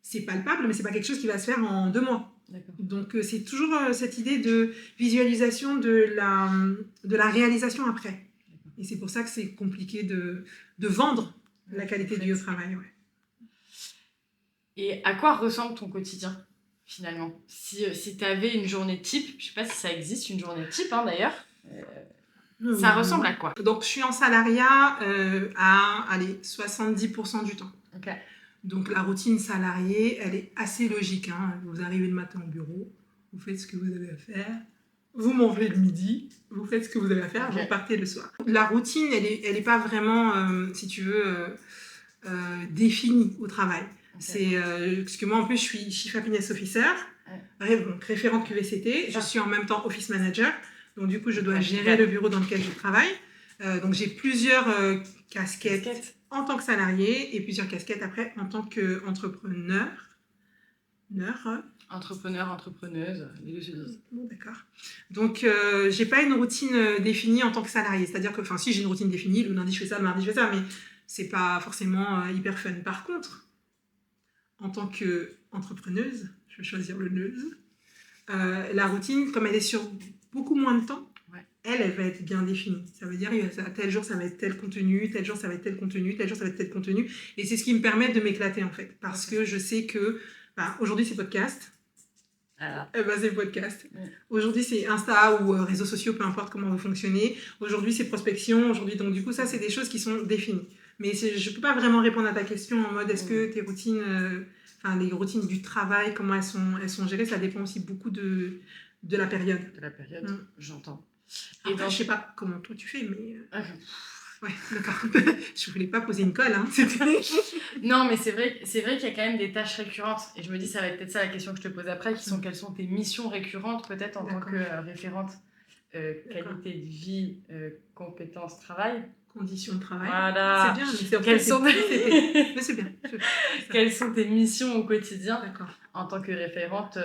C'est palpable, mais ce n'est pas quelque chose qui va se faire en 2 mois. D'accord. Donc, c'est toujours cette idée de visualisation de la réalisation après. D'accord. Et c'est pour ça que c'est compliqué de vendre la qualité de vie au travail. Ouais. Et à quoi ressemble ton quotidien? finalement? Si tu avais une journée type, je sais pas si ça existe, une journée type d'ailleurs, ça ressemble à quoi? Donc, je suis en salariat à allez, 70% du temps. Ok. Donc, la routine salariée, elle est assez logique. Hein. Vous arrivez le matin au bureau, vous faites ce que vous avez à faire, vous mangez le midi, vous faites ce que vous avez à faire, vous partez le soir. La routine, elle est pas vraiment, si tu veux, définie au travail. C'est parce que moi, en plus, je suis Chief Happiness Officer, donc référente QVCT. Je suis en même temps Office Manager. Donc, du coup, je dois gérer le bureau dans lequel je travaille. Donc, j'ai plusieurs casquettes en tant que salarié et plusieurs casquettes après en tant qu'entrepreneur. Entrepreneur, entrepreneuse, les deux se disent. Bon, d'accord. Donc, j'ai pas une routine définie en tant que salarié. C'est-à-dire que, enfin, si j'ai une routine définie, le lundi je fais ça, le mardi je fais ça, mais c'est pas forcément hyper fun. Par contre, en tant qu'entrepreneuse, je vais choisir le neuse, la routine, comme elle est sur beaucoup moins de temps, elle va être bien définie. Ça veut dire, tel jour, ça va être tel contenu, tel jour, ça va être tel contenu, tel jour, ça va être tel contenu. Et c'est ce qui me permet de m'éclater, en fait. Parce que je sais que, aujourd'hui, c'est podcast. C'est podcast. Aujourd'hui, c'est Insta ou réseaux sociaux, peu importe comment vous fonctionnez. Aujourd'hui, c'est prospection. Aujourd'hui, donc, du coup, ça, c'est des choses qui sont définies. Mais je ne peux pas vraiment répondre à ta question en mode est-ce que tes routines, les routines du travail, comment elles sont gérées, ça dépend aussi beaucoup de la période. De la période, j'entends. Et je ne sais pas comment toi tu fais, mais... Ouais, d'accord. Je voulais pas poser une colle, hein. Non, mais c'est vrai qu'il y a quand même des tâches récurrentes. Et je me dis, ça va être peut-être ça la question que je te pose après, quelles sont tes missions récurrentes peut-être en tant que référente qualité de vie, compétences, travail. Conditions de travail. Voilà. C'est bien, mais c'est bien. Quelles sont tes missions au quotidien en tant que référente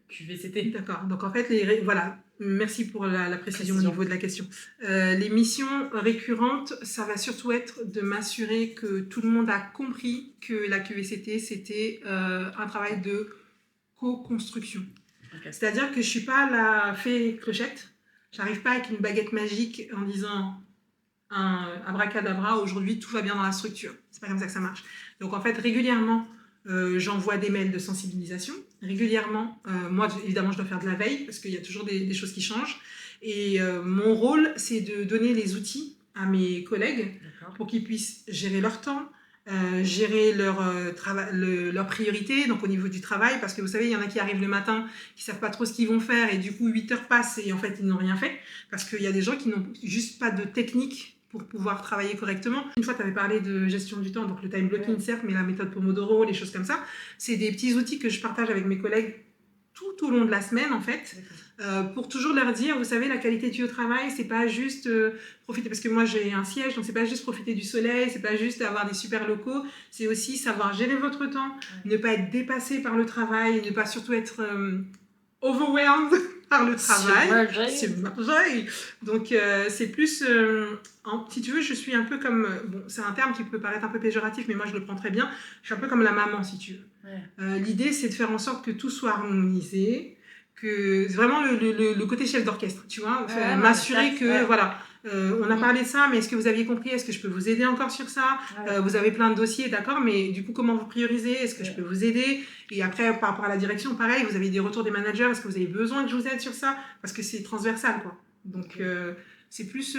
QVCT? D'accord. Donc en fait, voilà. Merci pour la précision au niveau de la question. Les missions récurrentes, ça va surtout être de m'assurer que tout le monde a compris que la QVCT, c'était un travail de co-construction. C'est-à-dire que je ne suis pas la fée clochette. Je n'arrive pas avec une baguette magique en disant un abracadabra, aujourd'hui tout va bien dans la structure. C'est pas comme ça que ça marche. Donc en fait, régulièrement, j'envoie des mails de sensibilisation. Régulièrement, moi évidemment je dois faire de la veille parce qu'il y a toujours des choses qui changent. Et mon rôle, c'est de donner les outils à mes collègues pour qu'ils puissent gérer leur temps, gérer leurs priorités, donc au niveau du travail, parce que vous savez, il y en a qui arrivent le matin, qui ne savent pas trop ce qu'ils vont faire, et du coup 8 heures passent et en fait ils n'ont rien fait, parce qu'il y a des gens qui n'ont juste pas de technique pour pouvoir travailler correctement. Une fois, tu avais parlé de gestion du temps, donc le time blocking, certes, mais la méthode Pomodoro, les choses comme ça, c'est des petits outils que je partage avec mes collègues tout au long de la semaine, en fait, pour toujours leur dire, vous savez, la qualité de vie au travail, c'est pas juste profiter, parce que moi j'ai un siège, donc c'est pas juste profiter du soleil, c'est pas juste avoir des super locaux, c'est aussi savoir gérer votre temps, ne pas être dépassé par le travail, ne pas surtout être overwhelmed par le travail. Submergé. Donc c'est plus, si tu veux, je suis un peu comme, bon, c'est un terme qui peut paraître un peu péjoratif, mais moi je le prends très bien, je suis un peu comme la maman, si tu veux. L'idée, c'est de faire en sorte que tout soit harmonisé, que vraiment le côté chef d'orchestre, tu vois, m'assurer que, voilà, on a parlé de ça, mais est-ce que vous aviez compris? Est-ce que je peux vous aider encore sur ça? Vous avez plein de dossiers, d'accord, mais du coup, comment vous priorisez? Est-ce que je peux vous aider? Et après, par rapport à la direction, pareil, vous avez des retours des managers, est-ce que vous avez besoin que je vous aide sur ça? Parce que c'est transversal, quoi. Donc, c'est plus,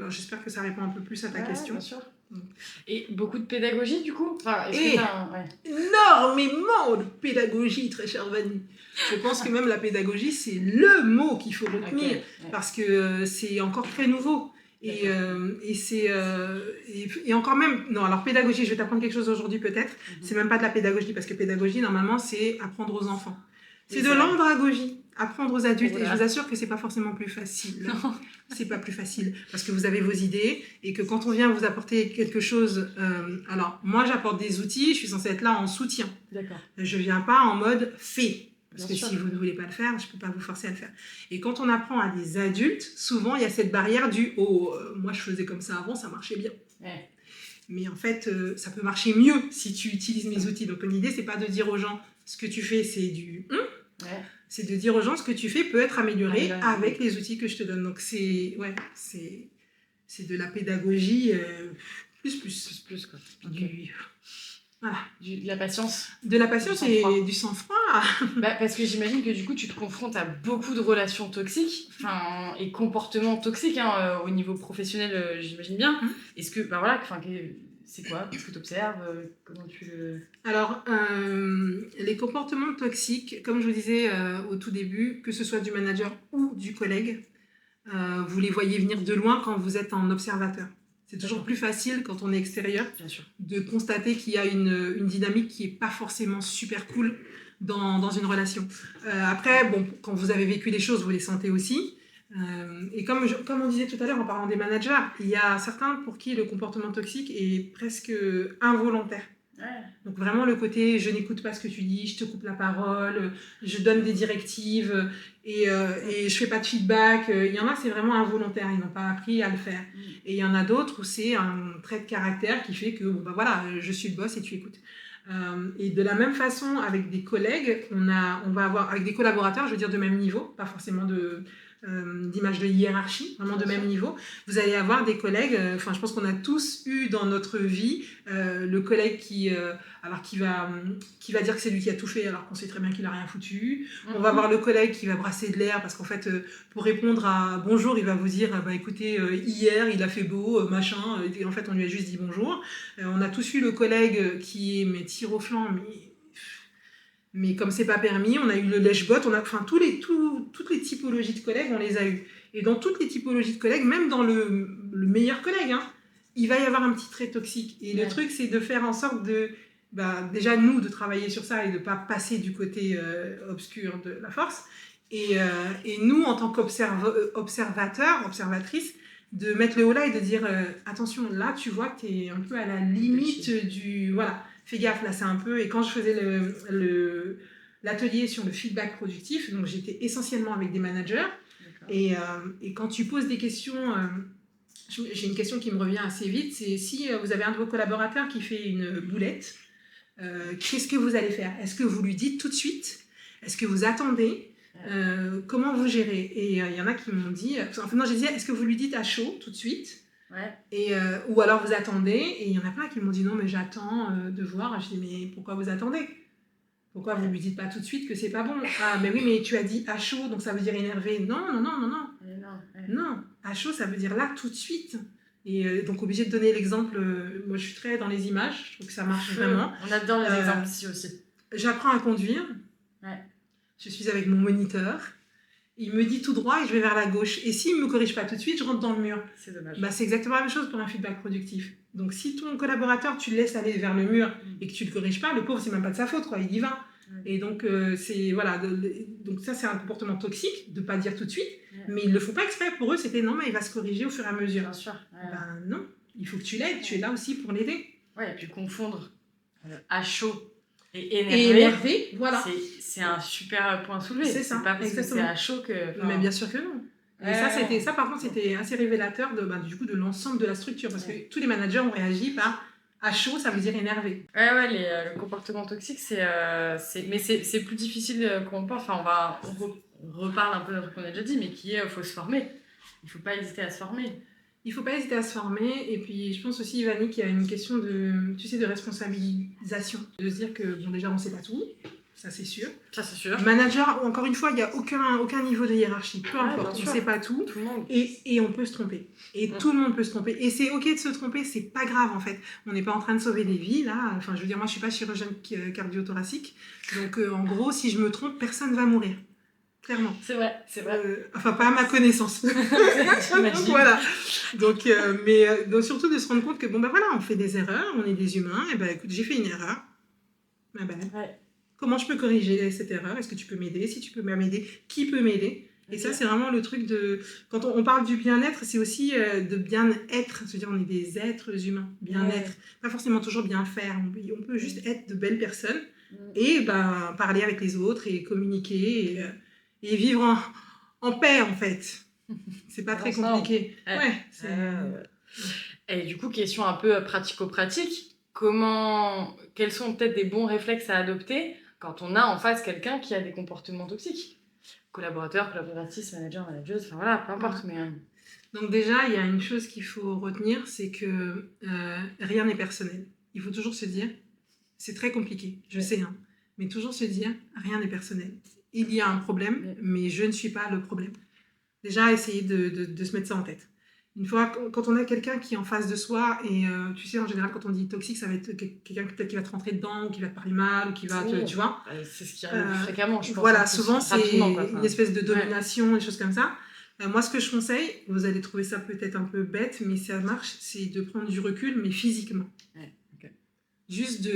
j'espère que ça répond un peu plus à ta question. Bien sûr. Et beaucoup de pédagogie, du coup? Énormément de pédagogie, très chère Vanny. Je pense que même la pédagogie, c'est le mot qu'il faut retenir, parce que c'est encore très nouveau. Et encore même, non, alors pédagogie, je vais t'apprendre quelque chose aujourd'hui peut-être, c'est même pas de la pédagogie, parce que pédagogie, normalement, c'est apprendre aux enfants. C'est de l'andragogie, apprendre aux adultes. Et je vous assure que c'est pas forcément plus facile. Non. C'est pas plus facile parce que vous avez vos idées et que quand on vient vous apporter quelque chose, alors moi j'apporte des outils, je suis censée être là en soutien. D'accord. Je viens pas en mode fait. Parce que si vous ne voulez pas le faire, je ne peux pas vous forcer à le faire. Et quand on apprend à des adultes, souvent il y a cette barrière du moi je faisais comme ça avant, ça marchait bien. Ouais. Mais en fait, ça peut marcher mieux si tu utilises mes outils. Donc l'idée, c'est pas de dire aux gens ce que tu fais, c'est du c'est de dire aux gens ce que tu fais peut être amélioré avec les outils que je te donne. Donc c'est de la pédagogie plus quoi. Voilà. De la patience. De la patience et du sang-froid. Parce que j'imagine que du coup, tu te confrontes à beaucoup de relations toxiques et comportements toxiques au niveau professionnel, j'imagine bien. Est-ce que, c'est quoi? Qu'est-ce que tu observes? Comment tu le... Alors, les comportements toxiques, comme je vous disais au tout début, que ce soit du manager ou du collègue, vous les voyez venir de loin quand vous êtes en observateur. C'est toujours plus facile quand on est extérieur de constater qu'il y a une dynamique qui n'est pas forcément super cool dans une relation. Après, bon, quand vous avez vécu des choses, vous les sentez aussi. Et comme on disait tout à l'heure en parlant des managers, il y a certains pour qui le comportement toxique est presque involontaire. Ouais. Donc vraiment le côté je n'écoute pas ce que tu dis, je te coupe la parole, je donne des directives et je fais pas de feedback. Il y en a c'est vraiment involontaire, ils n'ont pas appris à le faire. Et il y en a d'autres où c'est un trait de caractère qui fait que voilà, je suis le boss et tu écoutes. Et de la même façon avec des collègues, on va avoir avec des collaborateurs, je veux dire de même niveau, pas forcément d'image de hiérarchie, vraiment de même niveau. Vous allez avoir des collègues, je pense qu'on a tous eu dans notre vie le collègue qui va dire que c'est lui qui a tout fait alors qu'on sait très bien qu'il a rien foutu. On va avoir le collègue qui va brasser de l'air parce qu'en fait pour répondre à bonjour il va vous dire écoutez hier il a fait beau machin et en fait on lui a juste dit bonjour. On a tous eu le collègue qui est tir au flanc mais comme c'est pas permis, on a eu le lèche-botte, toutes les typologies de collègues, on les a eues. Et dans toutes les typologies de collègues, même dans le meilleur collègue, il va y avoir un petit trait toxique. Et le truc, c'est de faire en sorte déjà nous, de travailler sur ça et de ne pas passer du côté obscur de la force. Et nous, en tant qu'observateurs, observatrices, de mettre le haut là et de dire attention, là, tu vois que tu es un peu à la limite du... Voilà. Fais gaffe, là c'est un peu... Et quand je faisais l'atelier sur le feedback productif, donc j'étais essentiellement avec des managers, et quand tu poses des questions, j'ai une question qui me revient assez vite, c'est si vous avez un de vos collaborateurs qui fait une boulette, qu'est-ce que vous allez faire? Est-ce que vous lui dites tout de suite? Est-ce que vous attendez? Comment vous gérez? Et il y en a qui m'ont dit... non, j'ai dit, est-ce que vous lui dites à chaud tout de suite? Et, ou alors vous attendez, et il y en a plein qui m'ont dit non mais j'attends de voir. Je dis mais pourquoi vous attendez? Pourquoi vous lui dites pas tout de suite que c'est pas bon? Ah mais oui mais tu as dit à chaud donc ça veut dire énervé. Non, à chaud ça veut dire là tout de suite. Et donc obligé de donner l'exemple, moi je suis très dans les images, je trouve que ça marche vraiment. On adore les exemples ici aussi. J'apprends à conduire, je suis avec mon moniteur. Il me dit tout droit et je vais vers la gauche. Et s'il ne me corrige pas tout de suite, je rentre dans le mur. C'est dommage. C'est exactement la même chose pour un feedback productif. Donc si ton collaborateur, tu le laisses aller vers le mur et que tu ne le corriges pas, le pauvre, c'est même pas de sa faute, quoi. Il y va. Et donc, donc ça, c'est un comportement toxique de ne pas dire tout de suite. Mais ils ne le font pas exprès. Pour eux, c'était non, mais il va se corriger au fur et à mesure. Bien sûr. Non, il faut que tu l'aides. Tu es là aussi pour l'aider. Ouais, et puis confondre à chaud et énervé, voilà. C'est un super point soulevé. C'est ça, pas parce que c'est à chaud que... Mais bien sûr que non. Et ça, par contre, c'était assez révélateur de l'ensemble de la structure. Parce que tous les managers ont réagi par à chaud, ça veut dire énervé. Le comportement toxique, mais c'est plus difficile qu'on pense. Enfin, on reparle un peu de ce qu'on a déjà dit, mais faut se former. Il ne faut pas hésiter à se former. Il ne faut pas hésiter à se former. Et puis, je pense aussi, Ivani, qu'il y a une question de responsabilisation. De se dire que, déjà, on ne sait pas tout. Ça, c'est sûr. Manager, encore une fois, il n'y a aucun niveau de hiérarchie. Peu importe, on ne sait pas tout. Tout le monde. Et on peut se tromper. Et tout le monde peut se tromper. Et c'est OK de se tromper, c'est pas grave, en fait. On n'est pas en train de sauver des vies, là. Enfin, je veux dire, moi, je ne suis pas chirurgienne cardio-thoracique. Donc, en gros, si je me trompe, personne ne va mourir. Clairement. C'est vrai. Pas à ma connaissance. Voilà. Donc, donc, surtout de se rendre compte que, on fait des erreurs, on est des humains. Et écoute, j'ai fait une erreur. Ma bad. Comment je peux corriger cette erreur? Est-ce que tu peux m'aider? Si tu peux m'aider, qui peut m'aider? Et ça, c'est vraiment le truc de... Quand on parle du bien-être, c'est aussi de bien-être. C'est-à-dire, on est des êtres humains. Bien-être. Pas forcément toujours bien faire. On peut juste être de belles personnes et parler avec les autres et communiquer et vivre en paix, en fait. C'est pas très compliqué. Et du coup, question un peu pratico-pratique. Quels sont peut-être des bons réflexes à adopter quand on a en face quelqu'un qui a des comportements toxiques? Collaborateur, collaboratrice, manager, manageuse, peu importe. Mais... Donc déjà, il y a une chose qu'il faut retenir, c'est que rien n'est personnel. Il faut toujours se dire, c'est très compliqué, je sais, hein. Mais toujours se dire, rien n'est personnel. Il y a un problème, mais je ne suis pas le problème. Déjà, essayer de se mettre ça en tête. Une fois, quand on a quelqu'un qui est en face de soi, et tu sais, en général, quand on dit toxique, ça va être quelqu'un peut-être qui va te rentrer dedans, ou qui va te parler mal, ou qui va te, tu vois. C'est ce qui arrive fréquemment, je pense. Voilà, souvent, c'est une espèce de domination, des choses comme ça. Moi, ce que je conseille, vous allez trouver ça peut-être un peu bête, mais ça marche, c'est de prendre du recul, mais physiquement. Juste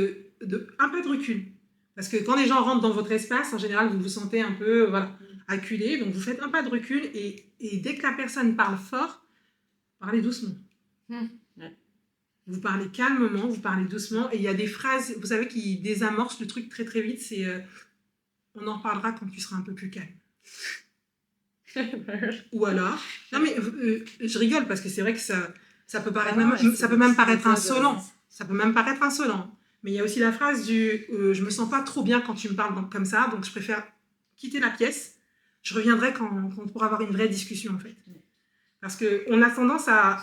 un peu de recul. Parce que quand les gens rentrent dans votre espace, en général, vous vous sentez un peu acculé. Donc, vous faites un pas de recul et dès que la personne parle fort, parlez doucement. Vous parlez calmement, vous parlez doucement. Et il y a des phrases, vous savez, qui désamorcent le truc très, très vite. C'est on en reparlera quand tu seras un peu plus calme. Ou alors... Non, mais je rigole parce que c'est vrai que ça peut paraître ça peut même paraître insolent. Ça peut même paraître insolent. Mais il y a aussi la phrase du je me sens pas trop bien quand tu me parles comme ça, donc je préfère quitter la pièce. Je reviendrai quand on pourra avoir une vraie discussion, en fait. Parce qu'on a tendance à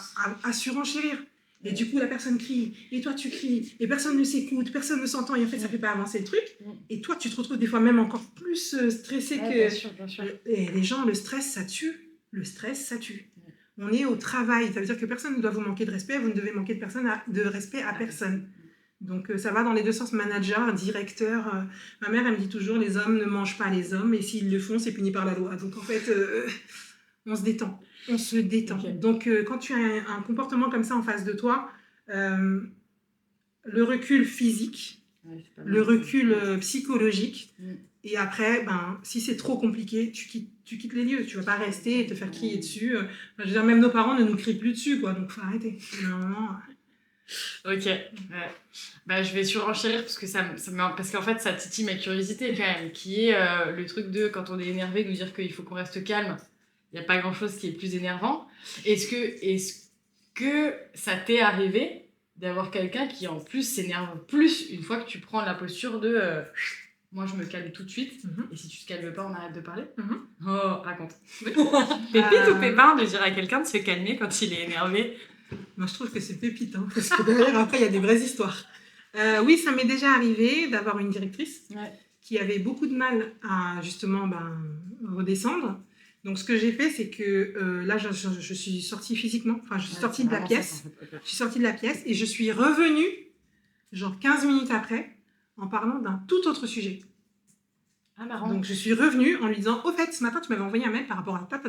surenchérir. Et du coup, la personne crie, et toi tu cries, et personne ne s'écoute, personne ne s'entend, et en fait, ça ne fait pas avancer le truc. Et toi, tu te retrouves des fois même encore plus stressé que... Bien sûr. Et les gens, le stress, ça tue. Le stress, ça tue. On est au travail, ça veut dire que personne ne doit vous manquer de respect, vous ne devez manquer de respect à personne. Donc ça va dans les deux sens, manager, directeur. Ma mère, elle me dit toujours, les hommes ne mangent pas les hommes, et s'ils le font, c'est puni par la loi. Donc en fait, on se détend. On se détend. Okay. Donc quand tu as un comportement comme ça en face de toi, le recul physique, le recul psychologique, et après, si c'est trop compliqué, tu quittes les lieux. Tu ne vas pas rester et te faire crier dessus. Je veux dire, même nos parents ne nous crient plus dessus, quoi. Donc il faut arrêter. Ok, je vais surenchérir parce que parce qu'en fait ça titille ma curiosité quand même, qui est le truc de quand on est énervé, nous dire qu'il faut qu'on reste calme. Il n'y a pas grand chose qui est plus énervant. Est-ce que ça t'est arrivé d'avoir quelqu'un qui en plus s'énerve plus une fois que tu prends la posture de moi je me calme tout de suite, et si tu te calmes pas on arrête de parler? Oh, raconte. Pépite ou pépin de dire à quelqu'un de se calmer quand il est énervé? Moi, je trouve que c'est pépite, hein, parce que derrière, après, il y a des vraies histoires. Oui, ça m'est déjà arrivé d'avoir une directrice qui avait beaucoup de mal à, justement, redescendre. Donc, ce que j'ai fait, c'est que là, je suis sortie physiquement. Enfin, je suis sortie de la pièce. Je suis sortie de la pièce et je suis revenue, genre 15 minutes après, en parlant d'un tout autre sujet. Ah, marrant. Donc, je suis revenue en lui disant, au fait, ce matin, tu m'avais envoyé un mail par rapport à ta.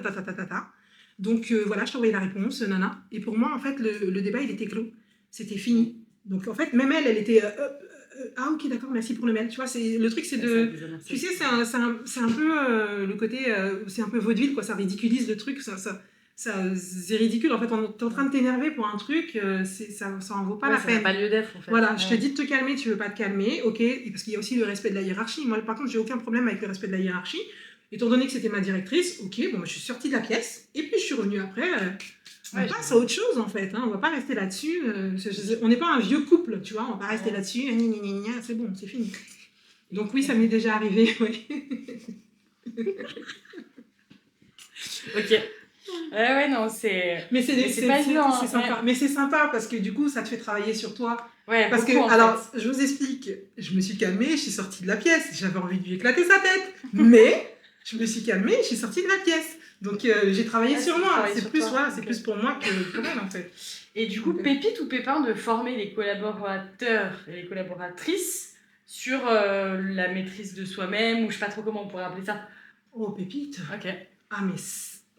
Donc voilà, je t'ai envoyé la réponse, nana. Et pour moi, en fait, le débat, il était clos. C'était fini. Donc en fait, même elle était... ah ok, d'accord, merci pour le mail. Tu vois, le truc, c'est de... Tu sais, c'est un peu le côté... c'est un peu vaudeville, quoi. Ça ridiculise le truc. C'est ridicule. En fait, t'es en train de t'énerver pour un truc. Ça en vaut pas la peine. Ça n'a pas lieu d'être, en fait. Voilà, je te dis de te calmer, tu veux pas te calmer. Ok, et parce qu'il y a aussi le respect de la hiérarchie. Moi, par contre, j'ai aucun problème avec le respect de la hiérarchie. Étant donné que c'était ma directrice, ok, bon, je suis sortie de la pièce, et puis je suis revenue après. On passe à autre chose, en fait. Hein, on va pas rester là-dessus. On n'est pas un vieux couple, tu vois. On va pas rester là-dessus. C'est bon, c'est fini. Donc oui, ça m'est déjà arrivé, oui. Ok. Ouais, non, c'est... Mais c'est pas évident, c'est sympa. Ouais. Mais c'est sympa, parce que du coup, ça te fait travailler sur toi. Ouais, parce que, alors, je vous explique. Je me suis calmée, je suis sortie de la pièce. J'avais envie de lui éclater sa tête. Mais... je me suis calmée, je suis sortie de la pièce. Donc j'ai travaillé sur moi. C'est plus, c'est plus pour moi que pour elle, en fait. Et du coup, pépite ou pépin de former les collaborateurs et les collaboratrices sur la maîtrise de soi-même, ou je sais pas trop comment on pourrait appeler ça. Oh, pépite. Ok. Ah, mais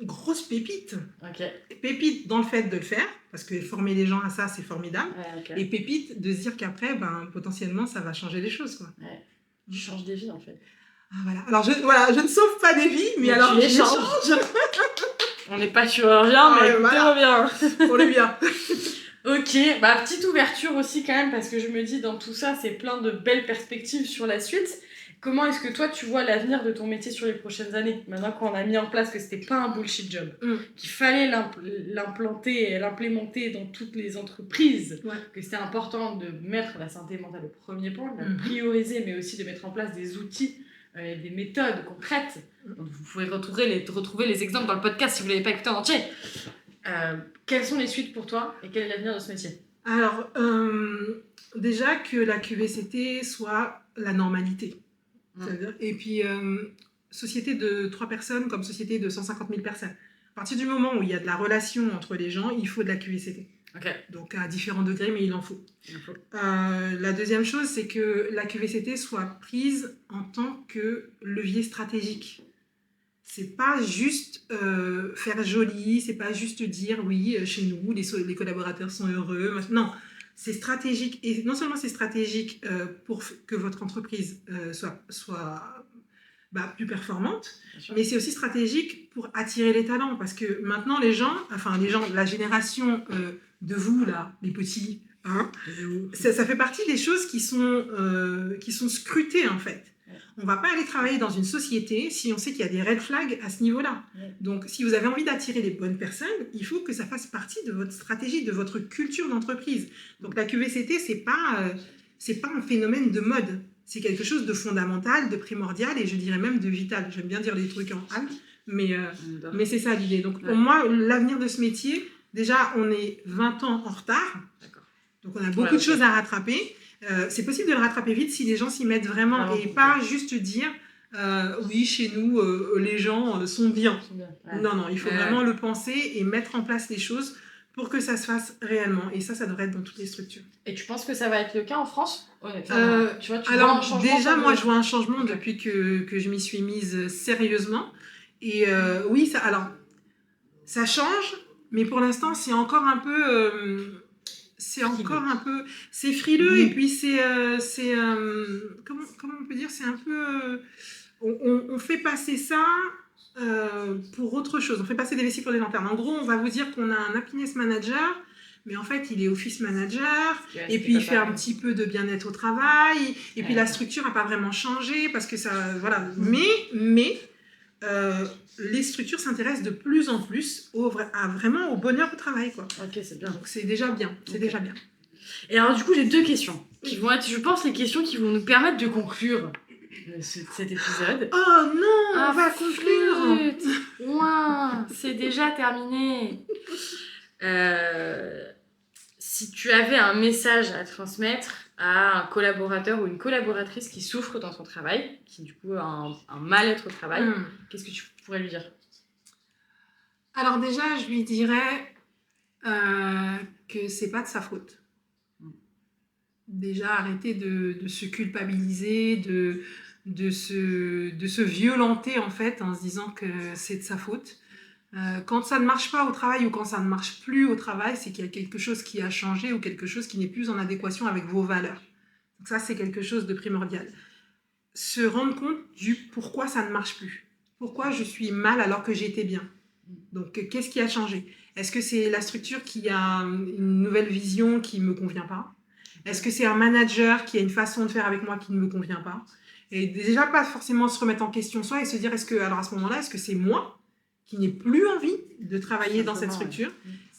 grosse pépite. Ok. Pépite dans le fait de le faire, parce que former les gens à ça, c'est formidable. Ouais, okay. Et pépite de se dire qu'après, potentiellement, ça va changer les choses, quoi. Ouais. Tu changes des vies, en fait. Ah, voilà. Alors, je ne sauve pas des vies, mais alors je les change. On n'est pas chirurgien, mais écoutez, on revient. Pour le bien. Ok, petite ouverture aussi quand même, parce que je me dis, dans tout ça, c'est plein de belles perspectives sur la suite. Comment est-ce que toi, tu vois l'avenir de ton métier sur les prochaines années? Maintenant qu'on a mis en place que c'était pas un bullshit job, qu'il fallait l'implanter et l'implémenter dans toutes les entreprises, que c'était important de mettre la santé mentale au premier point, de la prioriser, mais aussi de mettre en place des outils, des méthodes concrètes. Donc, vous pouvez retrouver les exemples dans le podcast si vous ne l'avez pas écouté en entier. Quelles sont les suites pour toi et quel est l'avenir de ce métier? Alors, déjà que la QVCT soit la normalité. Et puis, société de 3 personnes comme société de 150 000 personnes. À partir du moment où il y a de la relation entre les gens, il faut de la QVCT. Okay. Donc à différents degrés, mais il en faut. La deuxième chose, c'est que la QVCT soit prise en tant que levier stratégique. C'est pas juste faire joli, c'est pas juste dire oui, chez nous, les collaborateurs sont heureux. Non, c'est stratégique. Et non seulement c'est stratégique pour que votre entreprise soit plus performante, mais c'est aussi stratégique pour attirer les talents. Parce que maintenant, les gens, la génération de vous, là, les petits, hein, ça fait partie des choses qui sont scrutées, en fait. On ne va pas aller travailler dans une société si on sait qu'il y a des red flags à ce niveau-là. Donc, si vous avez envie d'attirer les bonnes personnes, il faut que ça fasse partie de votre stratégie, de votre culture d'entreprise. Donc, la QVCT, c'est pas un phénomène de mode. C'est quelque chose de fondamental, de primordial et je dirais même de vital. J'aime bien dire les trucs en hâte, mais c'est ça l'idée. Donc, pour moi, l'avenir de ce métier, déjà, on est 20 ans en retard. Donc, on a beaucoup de choses à rattraper. C'est possible de le rattraper vite si les gens s'y mettent vraiment et pas juste dire oui, chez nous, les gens sont bien. Non, il faut vraiment le penser et mettre en place les choses pour que ça se fasse réellement. Et ça devrait être dans toutes les structures. Et tu penses que ça va être le cas en France ? Alors, déjà, moi, je vois un changement depuis que je m'y suis mise sérieusement. Et oui, ça change, mais pour l'instant, c'est encore un peu... c'est frileux et puis comment on peut dire, c'est un peu on fait passer ça pour autre chose, on fait passer des vessies pour des lanternes. En gros, on va vous dire qu'on a un happiness manager, mais en fait il est office manager et puis il fait un petit peu de bien-être au travail et puis la structure n'a pas vraiment changé parce que ça, voilà, mais les structures s'intéressent de plus en plus vraiment au bonheur au travail, quoi. Ok, c'est bien. Donc c'est déjà bien, déjà bien. Et alors du coup, j'ai 2 questions qui vont être, je pense, les questions qui vont nous permettre de conclure cet épisode. Oh non, on va conclure. Ouin, c'est déjà terminé. Si tu avais un message à transmettre à un collaborateur ou une collaboratrice qui souffre dans son travail, qui du coup a un mal-être au travail, qu'est-ce que tu pourrais lui dire ? Alors déjà, je lui dirais que c'est pas de sa faute. Déjà, arrêter de se culpabiliser, de se violenter en fait en se disant que c'est de sa faute. Quand ça ne marche pas au travail ou quand ça ne marche plus au travail, c'est qu'il y a quelque chose qui a changé ou quelque chose qui n'est plus en adéquation avec vos valeurs. Donc ça, c'est quelque chose de primordial. Se rendre compte du pourquoi ça ne marche plus. Pourquoi je suis mal alors que j'étais bien. Donc, qu'est-ce qui a changé ? Est-ce que c'est la structure qui a une nouvelle vision qui ne me convient pas ? Est-ce que c'est un manager qui a une façon de faire avec moi qui ne me convient pas ? Et déjà, pas forcément se remettre en question soi et se dire, alors à ce moment-là, est-ce que c'est moi qui n'ai plus envie de travailler dans cette structure ?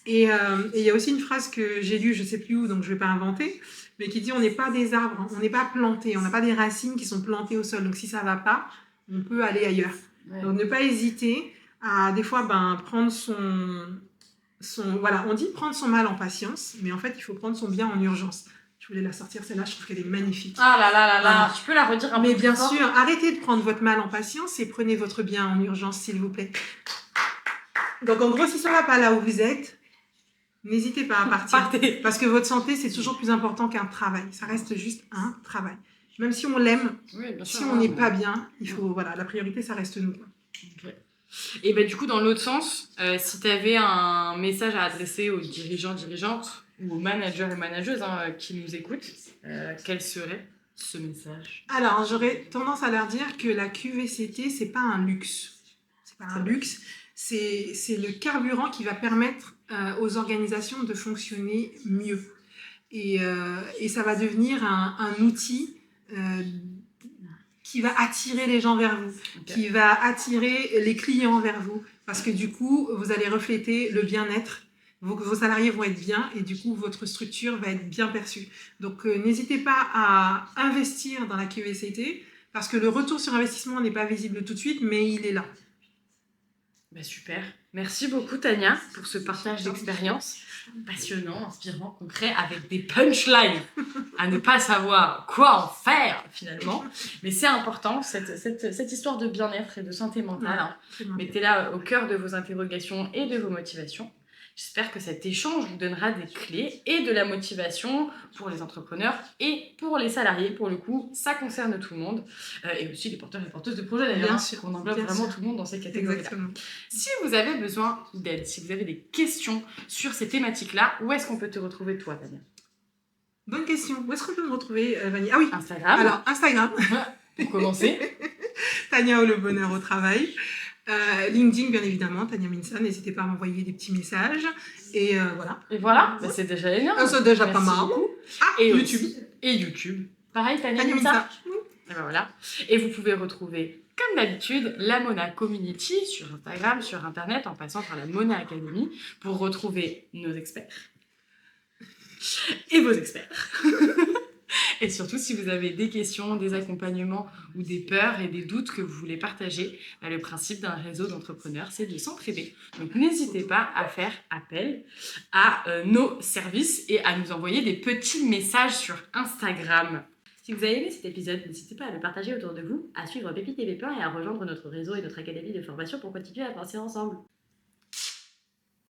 Et il y a aussi une phrase que j'ai lue, je ne sais plus où, donc je ne vais pas inventer, mais qui dit, on n'est pas des arbres, hein, on n'est pas plantés, on n'a pas des racines qui sont plantées au sol. Donc si ça ne va pas, on peut aller ailleurs. Donc ne pas hésiter à des fois prendre voilà, on dit prendre son mal en patience, mais en fait, il faut prendre son bien en urgence. Je voulais la sortir, celle-là, je trouve qu'elle est magnifique. Ah là là là là, tu peux la redire un peu plus fort ? Mais bien sûr, arrêtez de prendre votre mal en patience et prenez votre bien en urgence, s'il vous plaît. Donc en gros, si ça ne va pas là où vous êtes, n'hésitez pas à partir. Partez. Parce que votre santé, c'est toujours plus important qu'un travail. Ça reste juste un travail. Même si on l'aime, si on n'est pas bien, il faut, voilà, la priorité, ça reste nous. Okay. Et du coup, dans l'autre sens, si tu avais un message à adresser aux dirigeants, dirigeantes ou aux managers et manageuses qui nous écoutent, quel serait ce message ? Alors, j'aurais tendance à leur dire que la QVCT, c'est pas un luxe. C'est pas un luxe. C'est le carburant qui va permettre aux organisations de fonctionner mieux. Et ça va devenir un outil qui va attirer les gens vers vous, qui va attirer les clients vers vous, parce que du coup, vous allez refléter le bien-être, vos salariés vont être bien, et du coup, votre structure va être bien perçue. Donc, n'hésitez pas à investir dans la QVCT, parce que le retour sur investissement n'est pas visible tout de suite, mais il est là. Super. Merci beaucoup, Tania, pour ce partage d'expérience. passionnant, inspirant, concret, avec des punchlines à ne pas savoir quoi en faire finalement. Mais c'est important, cette histoire de bien-être et de santé mentale. Hein. Mettez-la au cœur de vos interrogations et de vos motivations. J'espère que cet échange vous donnera des clés et de la motivation pour les entrepreneurs et pour les salariés. Pour le coup, ça concerne tout le monde. Et aussi les porteurs et porteuses de projets d'ailleurs. Bien hein, sûr, on englobe bien vraiment sûr. tout le monde dans ces catégories-là. Exactement. Si vous avez besoin d'aide, si vous avez des questions sur ces thématiques-là, où est-ce qu'on peut te retrouver toi, Tania? Bonne question. Où est-ce qu'on peut me retrouver, Vanille? Ah oui, Instagram. alors Instagram. Pour commencer. Tania ou le bonheur au travail. LinkedIn, bien évidemment, Tania Minsa. N'hésitez pas à m'envoyer des petits messages. Et voilà. Et voilà, bah, c'est déjà énorme. C'est déjà Merci pas mal. beaucoup. Ah, Et YouTube. aussi, et YouTube. Pareil, Tania Tania Minsa. Minsa. Oui. Et ben voilà. Et vous pouvez retrouver, comme d'habitude, la Mona Community sur Instagram, sur Internet, en passant par la Mona Academy, pour retrouver nos experts. Et vos experts. Et surtout, si vous avez des questions, des accompagnements ou des peurs et des doutes que vous voulez partager, bah, le principe d'un réseau d'entrepreneurs, c'est de s'entraider. Donc n'hésitez pas à faire appel à nos services et à nous envoyer des petits messages sur Instagram. Si vous avez aimé cet épisode, n'hésitez pas à le partager autour de vous, à suivre Pépite et Pépin et à rejoindre notre réseau et notre académie de formation pour continuer à avancer ensemble.